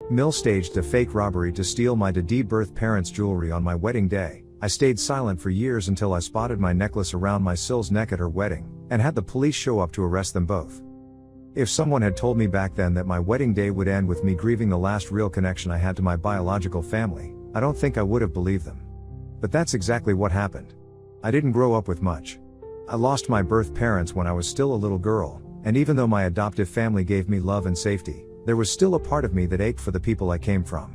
Mill staged a fake robbery to steal my dead birth parents' jewelry on my wedding day. I stayed silent for years until I spotted my necklace around my Sill's neck at her wedding, and had the police show up to arrest them both. If someone had told me back then that my wedding day would end with me grieving the last real connection I had to my biological family, I don't think I would have believed them. But that's exactly what happened. I didn't grow up with much. I lost my birth parents when I was still a little girl, and even though my adoptive family gave me love and safety, there was still a part of me that ached for the people I came from.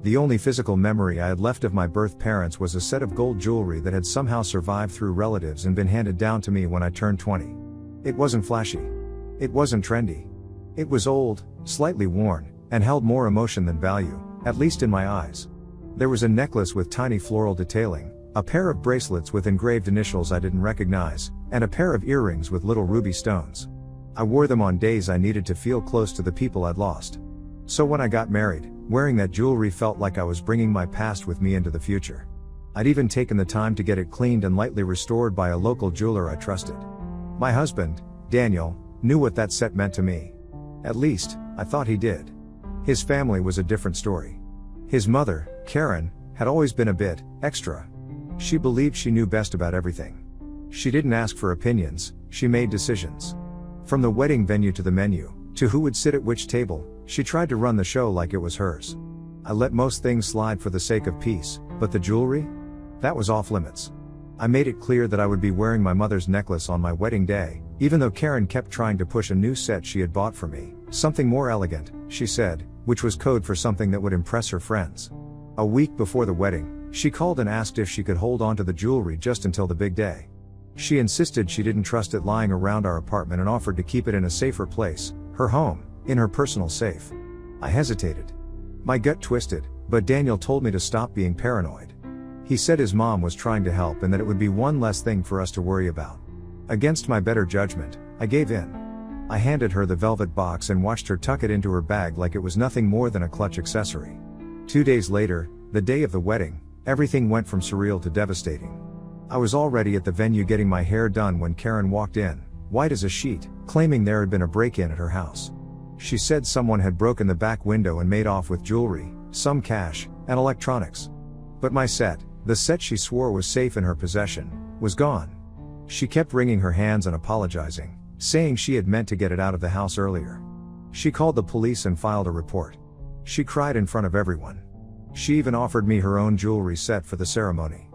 The only physical memory I had left of my birth parents was a set of gold jewelry that had somehow survived through relatives and been handed down to me when I turned 20. It wasn't flashy. It wasn't trendy. It was old, slightly worn, and held more emotion than value, at least in my eyes. There was a necklace with tiny floral detailing, a pair of bracelets with engraved initials I didn't recognize, and a pair of earrings with little ruby stones. I wore them on days I needed to feel close to the people I'd lost. So when I got married, wearing that jewelry felt like I was bringing my past with me into the future. I'd even taken the time to get it cleaned and lightly restored by a local jeweler I trusted. My husband, Daniel, knew what that set meant to me. At least, I thought he did. His family was a different story. His mother, Karen, had always been a bit extra. She believed she knew best about everything. She didn't ask for opinions, she made decisions. From the wedding venue to the menu, to who would sit at which table, she tried to run the show like it was hers. I let most things slide for the sake of peace, but the jewelry? That was off limits. I made it clear that I would be wearing my mother's necklace on my wedding day, even though Karen kept trying to push a new set she had bought for me, something more elegant, she said, which was code for something that would impress her friends. A week before the wedding, she called and asked if she could hold on to the jewelry just until the big day. She insisted she didn't trust it lying around our apartment and offered to keep it in a safer place, her home, in her personal safe. I hesitated. My gut twisted, but Daniel told me to stop being paranoid. He said his mom was trying to help and that it would be one less thing for us to worry about. Against my better judgment, I gave in. I handed her the velvet box and watched her tuck it into her bag like it was nothing more than a clutch accessory. 2 days later, the day of the wedding, everything went from surreal to devastating. I was already at the venue getting my hair done when Karen walked in, white as a sheet, claiming there had been a break-in at her house. She said someone had broken the back window and made off with jewelry, some cash, and electronics. But my set, the set she swore was safe in her possession, was gone. She kept wringing her hands and apologizing, saying she had meant to get it out of the house earlier. She called the police and filed a report. She cried in front of everyone. She even offered me her own jewelry set for the ceremony.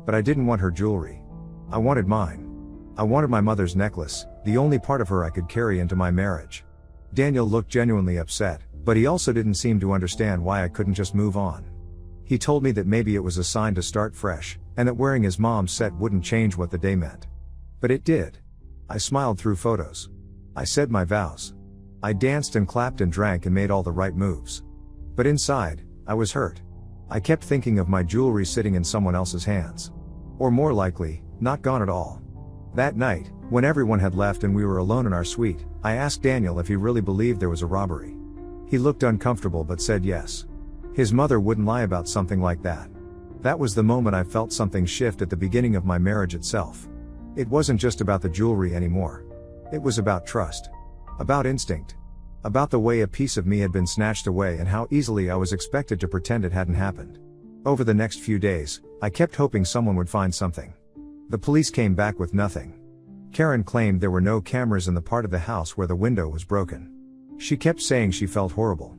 But I didn't want her jewelry. I wanted mine. I wanted my mother's necklace, the only part of her I could carry into my marriage. Daniel looked genuinely upset, but he also didn't seem to understand why I couldn't just move on. He told me that maybe it was a sign to start fresh, and that wearing his mom's set wouldn't change what the day meant. But it did. I smiled through photos. I said my vows. I danced and clapped and drank and made all the right moves. But inside, I was hurt. I kept thinking of my jewelry sitting in someone else's hands. Or more likely, not gone at all. That night, when everyone had left and we were alone in our suite, I asked Daniel if he really believed there was a robbery. He looked uncomfortable but said yes. His mother wouldn't lie about something like that. That was the moment I felt something shift at the beginning of my marriage itself. It wasn't just about the jewelry anymore. It was about trust. About instinct. About the way a piece of me had been snatched away and how easily I was expected to pretend it hadn't happened. Over the next few days, I kept hoping someone would find something. The police came back with nothing. Karen claimed there were no cameras in the part of the house where the window was broken. She kept saying she felt horrible.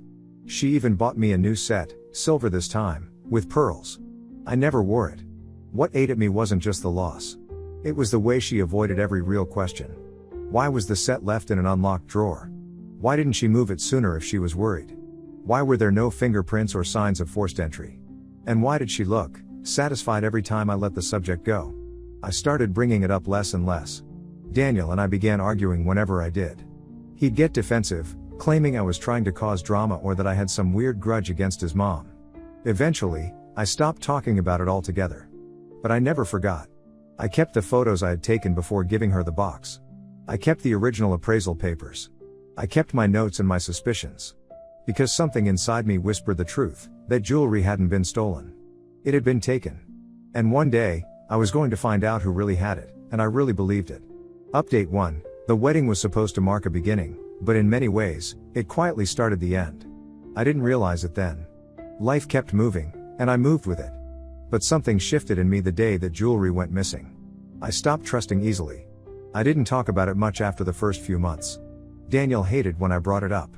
She even bought me a new set, silver this time, with pearls. I never wore it. What ate at me wasn't just the loss. It was the way she avoided every real question. Why was the set left in an unlocked drawer? Why didn't she move it sooner if she was worried? Why were there no fingerprints or signs of forced entry? And why did she look satisfied every time I let the subject go? I started bringing it up less and less. Daniel and I began arguing whenever I did. He'd get defensive, claiming I was trying to cause drama or that I had some weird grudge against his mom. Eventually, I stopped talking about it altogether. But I never forgot. I kept the photos I had taken before giving her the box. I kept the original appraisal papers. I kept my notes and my suspicions. Because something inside me whispered the truth, that jewelry hadn't been stolen. It had been taken. And one day, I was going to find out who really had it, and I really believed it. Update 1. The wedding was supposed to mark a beginning, but in many ways, it quietly started the end. I didn't realize it then. Life kept moving, and I moved with it. But something shifted in me the day that jewelry went missing. I stopped trusting easily. I didn't talk about it much after the first few months. Daniel hated when I brought it up.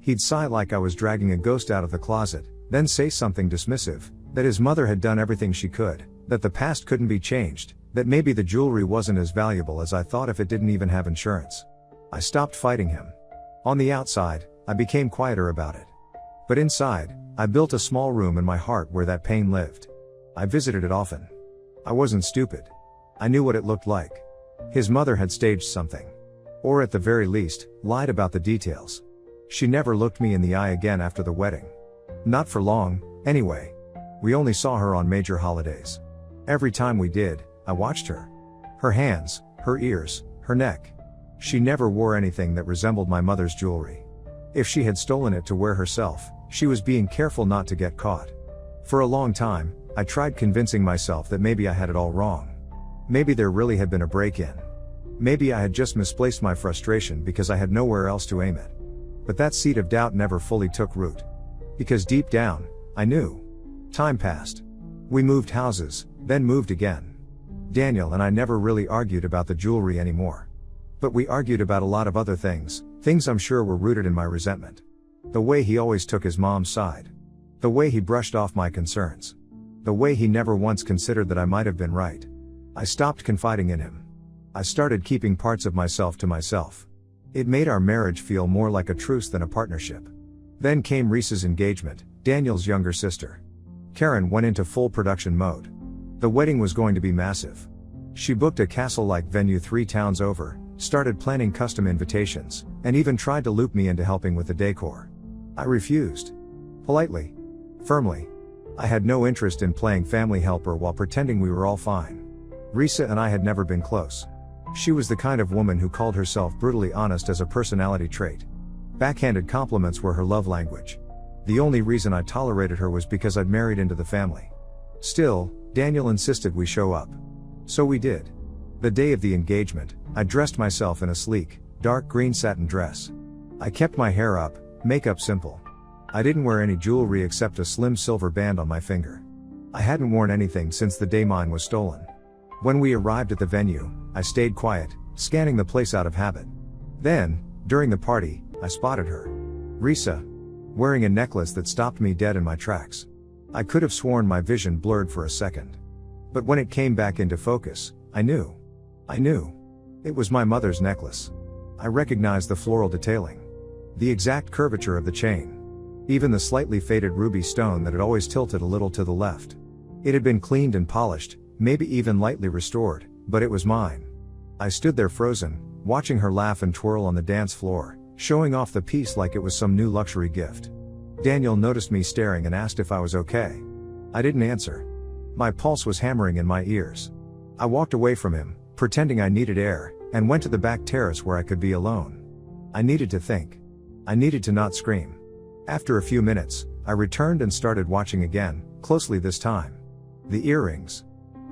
He'd sigh like I was dragging a ghost out of the closet, then say something dismissive, that his mother had done everything she could, that the past couldn't be changed, that maybe the jewelry wasn't as valuable as I thought if it didn't even have insurance. I stopped fighting him. On the outside, I became quieter about it. But inside, I built a small room in my heart where that pain lived. I visited it often. I wasn't stupid. I knew what it looked like. His mother had staged something. Or at the very least, lied about the details. She never looked me in the eye again after the wedding. Not for long, anyway. We only saw her on major holidays. Every time we did, I watched her. Her hands, her ears, her neck. She never wore anything that resembled my mother's jewelry. If she had stolen it to wear herself, she was being careful not to get caught. For a long time, I tried convincing myself that maybe I had it all wrong. Maybe there really had been a break-in. Maybe I had just misplaced my frustration because I had nowhere else to aim it. But that seed of doubt never fully took root. Because deep down, I knew. Time passed. We moved houses, then moved again. Daniel and I never really argued about the jewelry anymore. But we argued about a lot of other things, things I'm sure were rooted in my resentment. The way he always took his mom's side. The way he brushed off my concerns. The way he never once considered that I might have been right. I stopped confiding in him. I started keeping parts of myself to myself. It made our marriage feel more like a truce than a partnership. Then came Reese's engagement, Daniel's younger sister. Karen went into full production mode. The wedding was going to be massive. She booked a castle-like venue 3 towns over, started planning custom invitations, and even tried to loop me into helping with the decor. I refused. Politely. Firmly. I had no interest in playing family helper while pretending we were all fine. Risa and I had never been close. She was the kind of woman who called herself brutally honest as a personality trait. Backhanded compliments were her love language. The only reason I tolerated her was because I'd married into the family. Still, Daniel insisted we show up. So we did. The day of the engagement, I dressed myself in a sleek, dark green satin dress. I kept my hair up, makeup simple. I didn't wear any jewelry except a slim silver band on my finger. I hadn't worn anything since the day mine was stolen. When we arrived at the venue, I stayed quiet, scanning the place out of habit. Then, during the party, I spotted her. Risa. Wearing a necklace that stopped me dead in my tracks. I could have sworn my vision blurred for a second. But when it came back into focus, I knew. It was my mother's necklace. I recognized the floral detailing. The exact curvature of the chain. Even the slightly faded ruby stone that had always tilted a little to the left. It had been cleaned and polished, maybe even lightly restored, but it was mine. I stood there frozen, watching her laugh and twirl on the dance floor, showing off the piece like it was some new luxury gift. Daniel noticed me staring and asked if I was okay. I didn't answer. My pulse was hammering in my ears. I walked away from him, pretending I needed air, and went to the back terrace where I could be alone. I needed to think. I needed to not scream. After a few minutes, I returned and started watching again, closely this time. The earrings.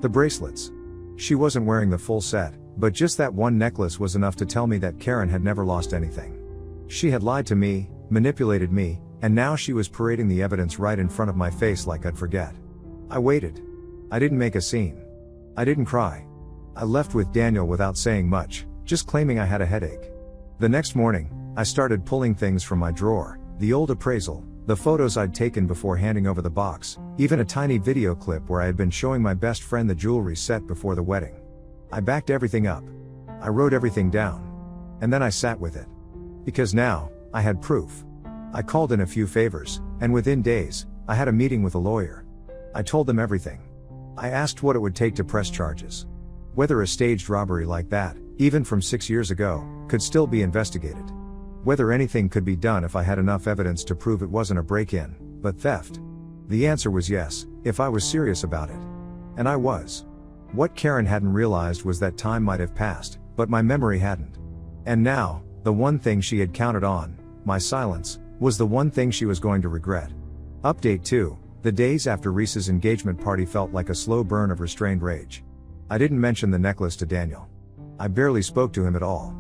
The bracelets. She wasn't wearing the full set, but just that one necklace was enough to tell me that Karen had never lost anything. She had lied to me, manipulated me, and now she was parading the evidence right in front of my face like I'd forget. I waited. I didn't make a scene. I didn't cry. I left with Daniel without saying much, just claiming I had a headache. The next morning, I started pulling things from my drawer, the old appraisal, the photos I'd taken before handing over the box, even a tiny video clip where I had been showing my best friend the jewelry set before the wedding. I backed everything up. I wrote everything down. And then I sat with it. Because now, I had proof. I called in a few favors, and within days, I had a meeting with a lawyer. I told them everything. I asked what it would take to press charges. Whether a staged robbery like that, even from 6 years ago, could still be investigated. Whether anything could be done if I had enough evidence to prove it wasn't a break-in, but theft. The answer was yes, if I was serious about it. And I was. What Karen hadn't realized was that time might have passed, but my memory hadn't. And now, the one thing she had counted on, my silence, was the one thing she was going to regret. Update 2, the days after Reese's engagement party felt like a slow burn of restrained rage. I didn't mention the necklace to Daniel. I barely spoke to him at all.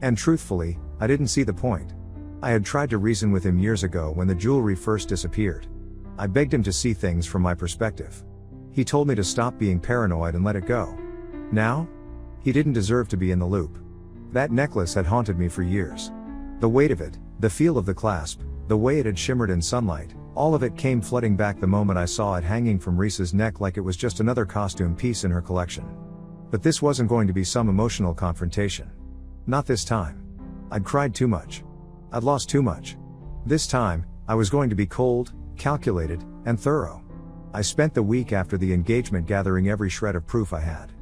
And truthfully, I didn't see the point. I had tried to reason with him years ago when the jewelry first disappeared. I begged him to see things from my perspective. He told me to stop being paranoid and let it go. Now? He didn't deserve to be in the loop. That necklace had haunted me for years. The weight of it, the feel of the clasp, the way it had shimmered in sunlight, all of it came flooding back the moment I saw it hanging from Risa's neck like it was just another costume piece in her collection. But this wasn't going to be some emotional confrontation. Not this time. I'd cried too much. I'd lost too much. This time, I was going to be cold, calculated, and thorough. I spent the week after the engagement gathering every shred of proof I had.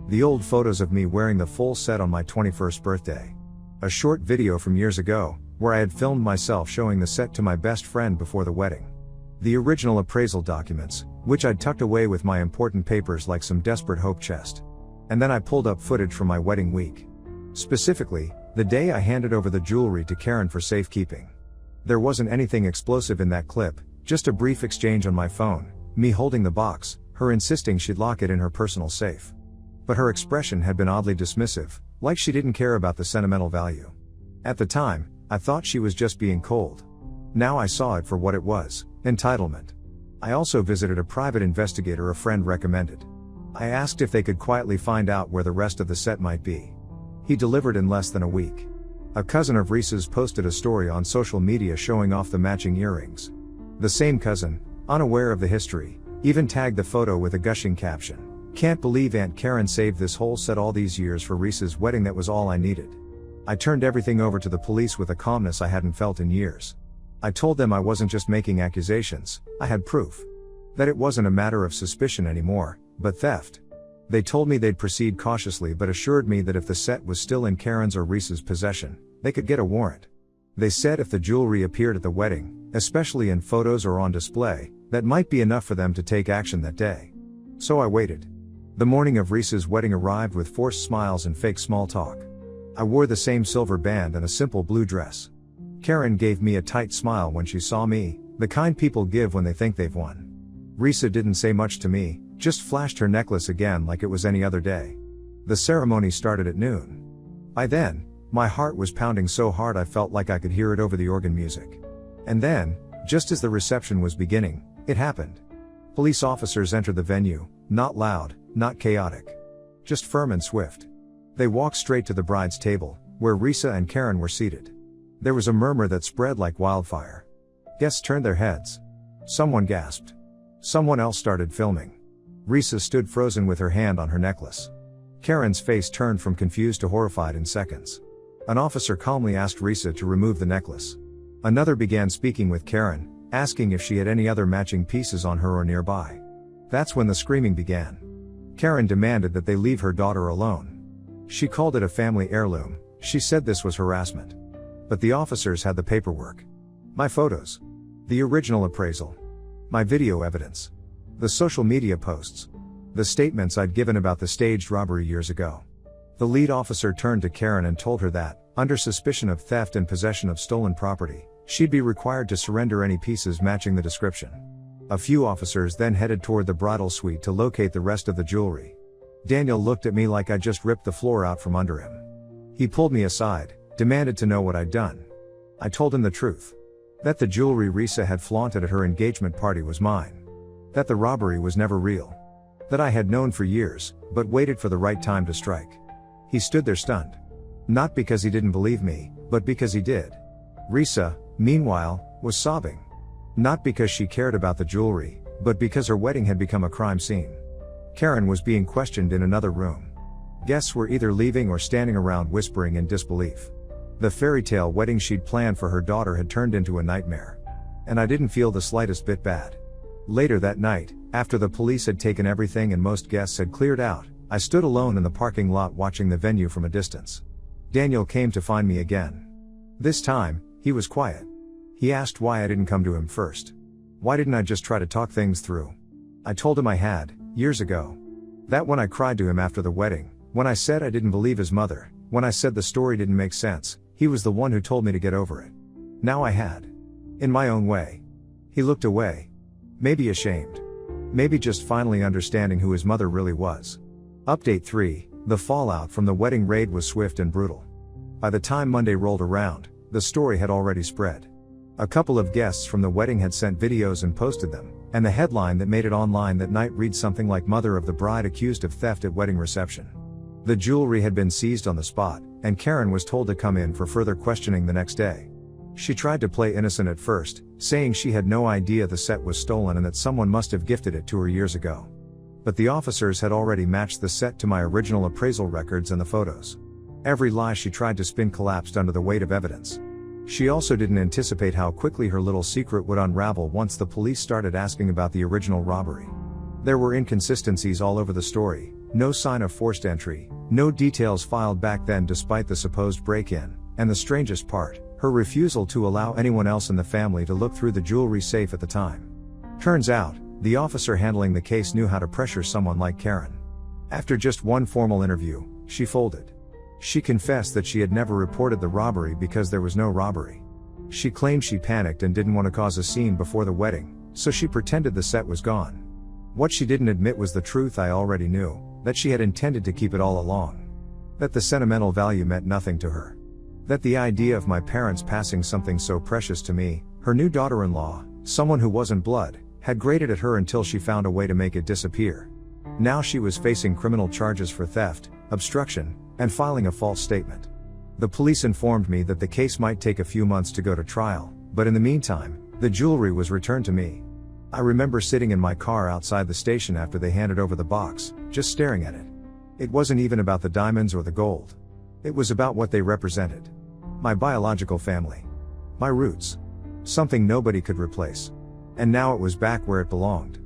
The old photos of me wearing the full set on my 21st birthday. A short video from years ago, where I had filmed myself showing the set to my best friend before the wedding. The original appraisal documents, which I'd tucked away with my important papers like some desperate hope chest. And then I pulled up footage from my wedding week. Specifically, the day I handed over the jewelry to Karen for safekeeping. There wasn't anything explosive in that clip, just a brief exchange on my phone, me holding the box, her insisting she'd lock it in her personal safe. But her expression had been oddly dismissive, like she didn't care about the sentimental value. At the time, I thought she was just being cold. Now I saw it for what it was, entitlement. I also visited a private investigator a friend recommended. I asked if they could quietly find out where the rest of the set might be. He delivered in less than a week. A cousin of Risa's posted a story on social media showing off the matching earrings. The same cousin, unaware of the history, even tagged the photo with a gushing caption. "Can't believe Aunt Karen saved this whole set all these years for Risa's wedding. That was all I needed." I turned everything over to the police with a calmness I hadn't felt in years. I told them I wasn't just making accusations, I had proof. That it wasn't a matter of suspicion anymore, but theft. They told me they'd proceed cautiously but assured me that if the set was still in Karen's or Risa's possession, they could get a warrant. They said if the jewelry appeared at the wedding, especially in photos or on display, that might be enough for them to take action that day. So I waited. The morning of Risa's wedding arrived with forced smiles and fake small talk. I wore the same silver band and a simple blue dress. Karen gave me a tight smile when she saw me, the kind people give when they think they've won. Risa didn't say much to me, just flashed her necklace again like it was any other day. The ceremony started at noon. By then, my heart was pounding so hard I felt like I could hear it over the organ music. And then, just as the reception was beginning, it happened. Police officers entered the venue, not loud, not chaotic. Just firm and swift. They walked straight to the bride's table, where Risa and Karen were seated. There was a murmur that spread like wildfire. Guests turned their heads. Someone gasped. Someone else started filming. Risa stood frozen with her hand on her necklace. Karen's face turned from confused to horrified in seconds. An officer calmly asked Risa to remove the necklace. Another began speaking with Karen, asking if she had any other matching pieces on her or nearby. That's when the screaming began. Karen demanded that they leave her daughter alone. She called it a family heirloom. She said this was harassment. But the officers had the paperwork. My photos. The original appraisal. My video evidence. The social media posts. The statements I'd given about the staged robbery years ago. The lead officer turned to Karen and told her that, under suspicion of theft and possession of stolen property, she'd be required to surrender any pieces matching the description. A few officers then headed toward the bridal suite to locate the rest of the jewelry. Daniel looked at me like I'd just ripped the floor out from under him. He pulled me aside, demanded to know what I'd done. I told him the truth. That the jewelry Risa had flaunted at her engagement party was mine. That the robbery was never real. That I had known for years, but waited for the right time to strike. He stood there stunned. Not because he didn't believe me, but because he did. Risa, meanwhile, was sobbing. Not because she cared about the jewelry, but because her wedding had become a crime scene. Karen was being questioned in another room. Guests were either leaving or standing around whispering in disbelief. The fairy tale wedding she'd planned for her daughter had turned into a nightmare. And I didn't feel the slightest bit bad. Later that night, after the police had taken everything and most guests had cleared out, I stood alone in the parking lot watching the venue from a distance. Daniel came to find me again. This time, he was quiet. He asked why I didn't come to him first. Why didn't I just try to talk things through? I told him I had, years ago. That when I cried to him after the wedding, when I said I didn't believe his mother, when I said the story didn't make sense, he was the one who told me to get over it. Now I had. In my own way. He looked away. Maybe ashamed. Maybe just finally understanding who his mother really was. Update 3, the fallout from the wedding raid was swift and brutal. By the time Monday rolled around, the story had already spread. A couple of guests from the wedding had sent videos and posted them, and the headline that made it online that night read something like "Mother of the bride accused of theft at wedding reception." The jewelry had been seized on the spot, and Karen was told to come in for further questioning the next day. She tried to play innocent at first, saying she had no idea the set was stolen and that someone must have gifted it to her years ago. But the officers had already matched the set to my original appraisal records and the photos. Every lie she tried to spin collapsed under the weight of evidence. She also didn't anticipate how quickly her little secret would unravel once the police started asking about the original robbery. There were inconsistencies all over the story, no sign of forced entry, no details filed back then despite the supposed break-in, and the strangest part, her refusal to allow anyone else in the family to look through the jewelry safe at the time. Turns out, the officer handling the case knew how to pressure someone like Karen. After just one formal interview, she folded. She confessed that she had never reported the robbery because there was no robbery. She claimed she panicked and didn't want to cause a scene before the wedding, so she pretended the set was gone. What she didn't admit was the truth I already knew, that she had intended to keep it all along. That the sentimental value meant nothing to her. That the idea of my parents passing something so precious to me, her new daughter-in-law, someone who wasn't blood, had grated at her until she found a way to make it disappear. Now she was facing criminal charges for theft, obstruction, and filing a false statement. The police informed me that the case might take a few months to go to trial, but in the meantime, the jewelry was returned to me. I remember sitting in my car outside the station after they handed over the box, just staring at it. It wasn't even about the diamonds or the gold. It was about what they represented. My biological family. My roots. Something nobody could replace. And now it was back where it belonged.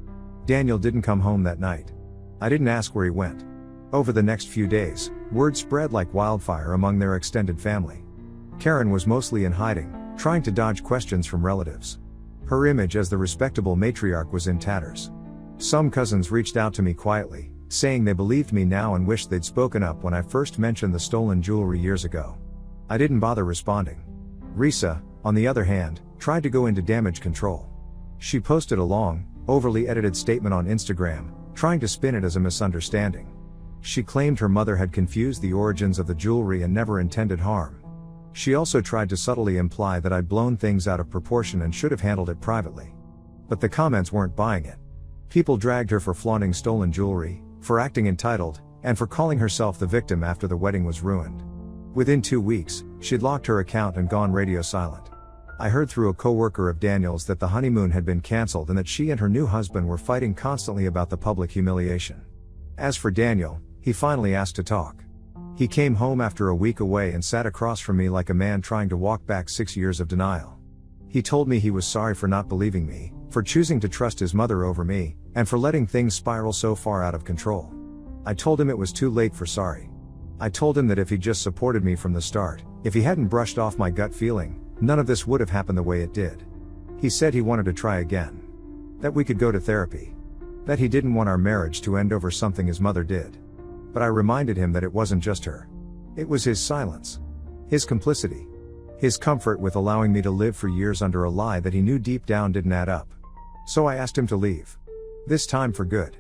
Daniel didn't come home that night. I didn't ask where he went. Over the next few days, word spread like wildfire among their extended family. Karen was mostly in hiding, trying to dodge questions from relatives. Her image as the respectable matriarch was in tatters. Some cousins reached out to me quietly, saying they believed me now and wished they'd spoken up when I first mentioned the stolen jewelry years ago. I didn't bother responding. Risa, on the other hand, tried to go into damage control. She posted a long, overly edited statement on Instagram, trying to spin it as a misunderstanding. She claimed her mother had confused the origins of the jewelry and never intended harm. She also tried to subtly imply that I'd blown things out of proportion and should have handled it privately. But the comments weren't buying it. People dragged her for flaunting stolen jewelry, for acting entitled, and for calling herself the victim after the wedding was ruined. Within 2 weeks, she'd locked her account and gone radio silent. I heard through a coworker of Daniel's that the honeymoon had been cancelled and that she and her new husband were fighting constantly about the public humiliation. As for Daniel, he finally asked to talk. He came home after a week away and sat across from me like a man trying to walk back 6 years of denial. He told me he was sorry for not believing me, for choosing to trust his mother over me, and for letting things spiral so far out of control. I told him it was too late for sorry. I told him that if he just supported me from the start, if he hadn't brushed off my gut feeling, none of this would have happened the way it did. He said he wanted to try again. That we could go to therapy. That he didn't want our marriage to end over something his mother did. But I reminded him that it wasn't just her. It was his silence. His complicity. His comfort with allowing me to live for years under a lie that he knew deep down didn't add up. So I asked him to leave. This time for good.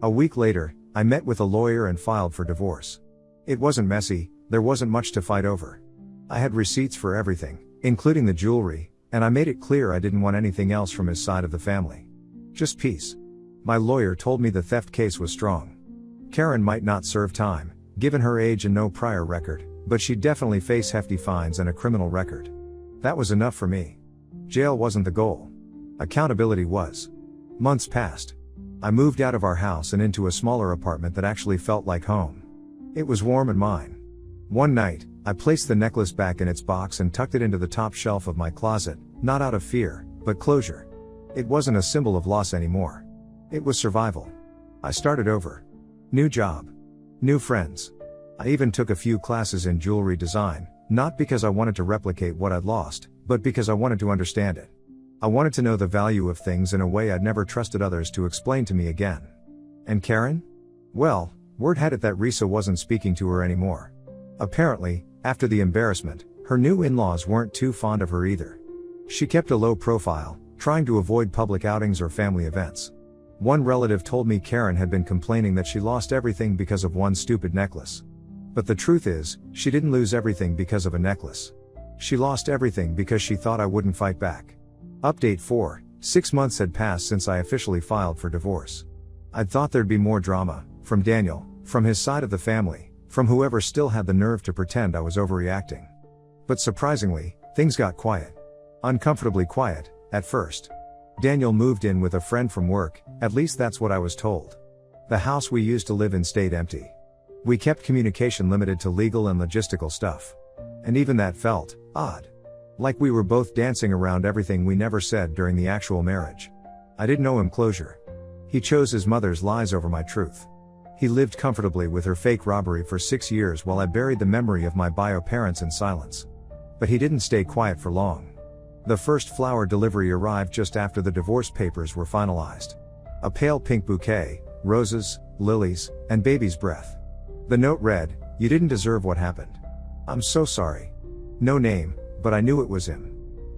A week later, I met with a lawyer and filed for divorce. It wasn't messy, there wasn't much to fight over. I had receipts for everything, including the jewelry, and I made it clear I didn't want anything else from his side of the family. Just peace. My lawyer told me the theft case was strong. Karen might not serve time, given her age and no prior record, but she'd definitely face hefty fines and a criminal record. That was enough for me. Jail wasn't the goal. Accountability was. Months passed. I moved out of our house and into a smaller apartment that actually felt like home. It was warm and mine. One night, I placed the necklace back in its box and tucked it into the top shelf of my closet, not out of fear, but closure. It wasn't a symbol of loss anymore. It was survival. I started over. New job. New friends. I even took a few classes in jewelry design, not because I wanted to replicate what I'd lost, but because I wanted to understand it. I wanted to know the value of things in a way I'd never trusted others to explain to me again. And Karen? Well, word had it that Risa wasn't speaking to her anymore. Apparently, after the embarrassment, her new in-laws weren't too fond of her either. She kept a low profile, trying to avoid public outings or family events. One relative told me Karen had been complaining that she lost everything because of one stupid necklace. But the truth is, she didn't lose everything because of a necklace. She lost everything because she thought I wouldn't fight back. Update 4. 6 months had passed since I officially filed for divorce. I'd thought there'd be more drama, from Daniel, from his side of the family, from whoever still had the nerve to pretend I was overreacting. But surprisingly, things got quiet. Uncomfortably quiet, at first. Daniel moved in with a friend from work, at least that's what I was told. The house we used to live in stayed empty. We kept communication limited to legal and logistical stuff. And even that felt odd. Like we were both dancing around everything we never said during the actual marriage. I didn't owe him closure. He chose his mother's lies over my truth. He lived comfortably with her fake robbery for 6 years while I buried the memory of my bio parents in silence. But he didn't stay quiet for long. The first flower delivery arrived just after the divorce papers were finalized. A pale pink bouquet, roses, lilies, and baby's breath. The note read, "You didn't deserve what happened. I'm so sorry." No name, but I knew it was him.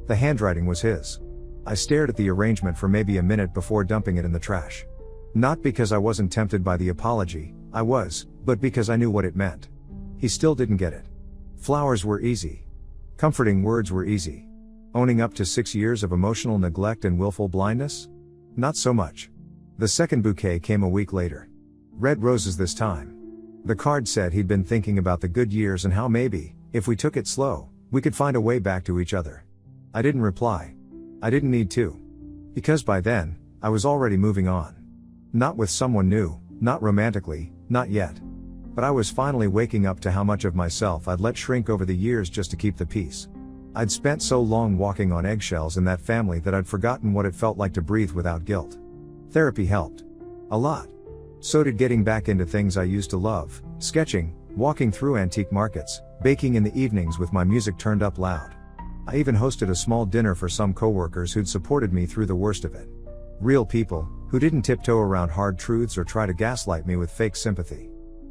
The handwriting was his. I stared at the arrangement for maybe a minute before dumping it in the trash. Not because I wasn't tempted by the apology, I was, but because I knew what it meant. He still didn't get it. Flowers were easy. Comforting words were easy. Owning up to 6 years of emotional neglect and willful blindness? Not so much. The second bouquet came a week later. Red roses this time. The card said he'd been thinking about the good years and how maybe, if we took it slow, we could find a way back to each other. I didn't reply. I didn't need to. Because by then, I was already moving on. Not with someone new, not romantically, not yet. But I was finally waking up to how much of myself I'd let shrink over the years just to keep the peace. I'd spent so long walking on eggshells in that family that I'd forgotten what it felt like to breathe without guilt. Therapy helped. A lot. So did getting back into things I used to love, sketching, walking through antique markets, baking in the evenings with my music turned up loud. I even hosted a small dinner for some coworkers who'd supported me through the worst of it. Real people, who didn't tiptoe around hard truths or try to gaslight me with fake sympathy.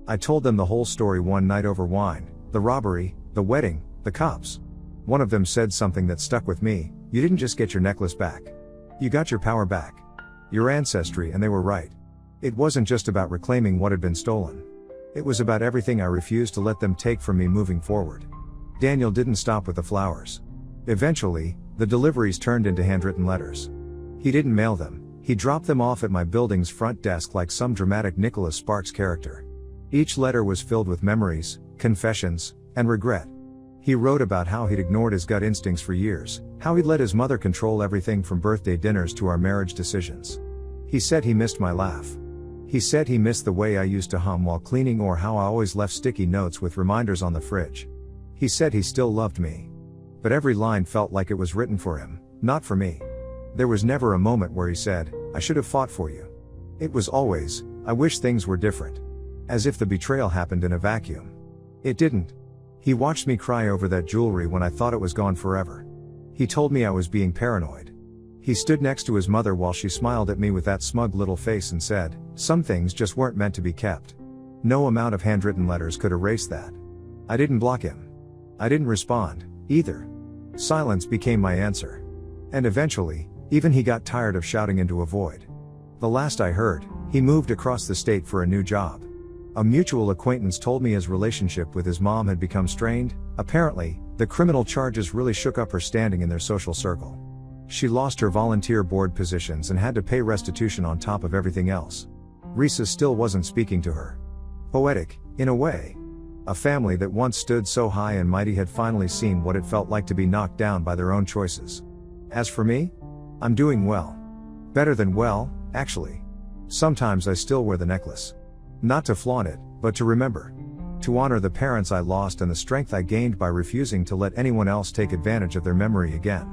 I told them the whole story one night over wine, the robbery, the wedding, the cops. One of them said something that stuck with me: "You didn't just get your necklace back. You got your power back. Your ancestry," and they were right. It wasn't just about reclaiming what had been stolen. It was about everything I refused to let them take from me moving forward. Daniel didn't stop with the flowers. Eventually, the deliveries turned into handwritten letters. He didn't mail them, he dropped them off at my building's front desk like some dramatic Nicholas Sparks character. Each letter was filled with memories, confessions, and regret. He wrote about how he'd ignored his gut instincts for years, how he'd let his mother control everything from birthday dinners to our marriage decisions. He said he missed my laugh. He said he missed the way I used to hum while cleaning or how I always left sticky notes with reminders on the fridge. He said he still loved me. But every line felt like it was written for him, not for me. There was never a moment where he said, "I should have fought for you." It was always, "I wish things were different." As if the betrayal happened in a vacuum. It didn't. He watched me cry over that jewelry when I thought it was gone forever. He told me I was being paranoid. He stood next to his mother while she smiled at me with that smug little face and said, "Some things just weren't meant to be kept." No amount of handwritten letters could erase that. I didn't block him. I didn't respond, either. Silence became my answer. And eventually, even he got tired of shouting into a void. The last I heard, he moved across the state for a new job. A mutual acquaintance told me his relationship with his mom had become strained. Apparently, the criminal charges really shook up her standing in their social circle. She lost her volunteer board positions and had to pay restitution on top of everything else. Risa still wasn't speaking to her. Poetic, in a way. A family that once stood so high and mighty had finally seen what it felt like to be knocked down by their own choices. As for me, I'm doing well. Better than well, actually. Sometimes I still wear the necklace. Not to flaunt it, but to remember. To honor the parents I lost and the strength I gained by refusing to let anyone else take advantage of their memory again.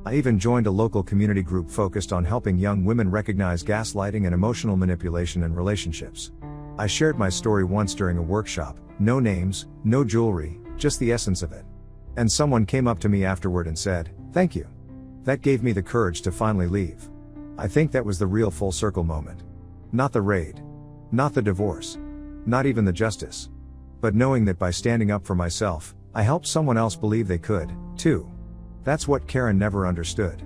I even joined a local community group focused on helping young women recognize gaslighting and emotional manipulation in relationships. I shared my story once during a workshop, no names, no jewelry, just the essence of it. And someone came up to me afterward and said, "Thank you." That gave me the courage to finally leave. I think that was the real full circle moment. Not the raid. Not the divorce. Not even the justice. But knowing that by standing up for myself, I helped someone else believe they could, too. That's what Karen never understood.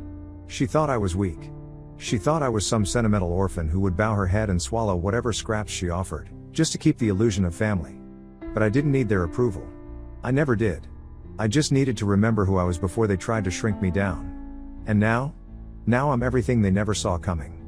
She thought I was weak. She thought I was some sentimental orphan who would bow her head and swallow whatever scraps she offered, just to keep the illusion of family. But I didn't need their approval. I never did. I just needed to remember who I was before they tried to shrink me down. And now? Now I'm everything they never saw coming.